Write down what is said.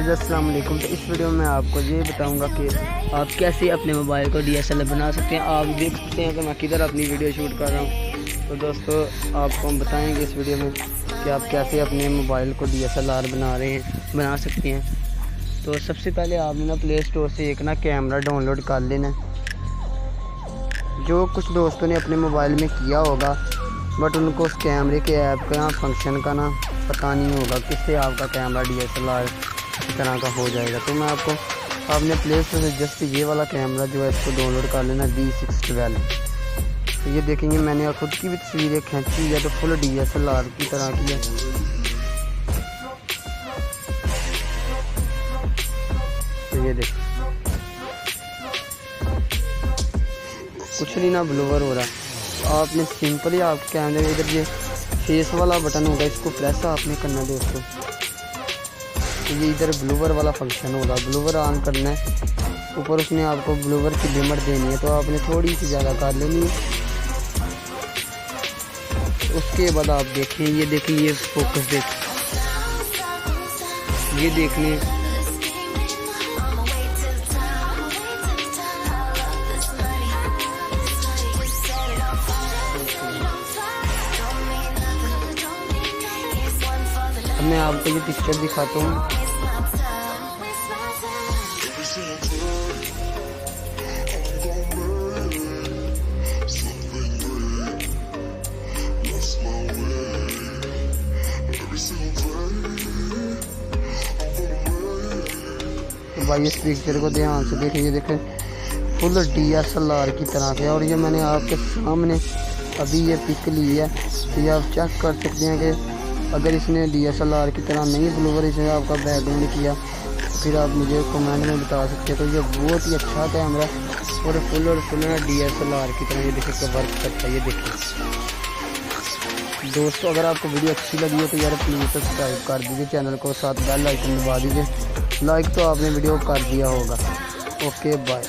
Guys अस्सलाम वालेकुम। तो इस वीडियो में आपको ये बताऊंगा कि आप कैसे अपने मोबाइल को DSLR बना सकते हैं। आप देख सकते हैं कि मैं किधर अपनी वीडियो शूट कर रहा हूँ। तो दोस्तों आपको हम बताएंगे इस वीडियो में कि आप कैसे अपने मोबाइल को DSLR बना सकते हैं। तो सबसे पहले आपने ना प्ले स्टोर से एक ना कैमरा डाउनलोड कर लेना। जो कुछ दोस्तों ने अपने मोबाइल में किया होगा बट उनको उस कैमरे के ऐप का फंक्शन का ना पता नहीं होगा किससे आपका कैमरा DSLR की तरह का हो जाएगा। तो मैं आपने प्ले स्टोर से जस्ट ये वाला कैमरा जो है इसको डाउनलोड कर लेना D612। तो ये देखेंगे मैंने खुद की भी तस्वीरें खींची है तो फुल DSLR की तरह की है। तो ये देख कुछ नहीं ना ब्लोवर हो रहा। आपने सिंपली आपके कैमरे में इधर ये फेस वाला बटन होगा, इसको प्रेस आपने करना है दोस्तों। तो ये इधर ब्लोवर वाला फंक्शन होगा, ब्लोवर ऑन करना है। ऊपर उसने आपको ब्लोवर की लिमिट देनी है तो आपने थोड़ी सी ज़्यादा कर लेनी है। उसके बाद आप देखें, ये देखें ये फोकस ये देख लें। अब मैं आपको ये पिक्चर दिखाता हूँ। तो भाई इस पिक्चर को ध्यान से देखें, ये देखें फुल DSLR की तरह से। और ये मैंने आपके सामने अभी ये पिक ली है। तो ये आप चेक कर सकते हैं कि अगर इसने DSLR की तरह नहीं ब्लोवर इसने आपका बैकग्राउंड किया तो फिर आप मुझे कमेंट में बता सकते हैं। तो ये बहुत ही अच्छा कैमरा और फुल ना DSLR की तरह ये देखिए वर्क करता है। ये देखिए दोस्तों, अगर आपको वीडियो अच्छी लगी हो तो यार प्लीज़ सब्सक्राइब कर दीजिए चैनल को, साथ बेल आइकन दबा दीजिए। लाइक तो आपने वीडियो कर दिया होगा। Okay bye.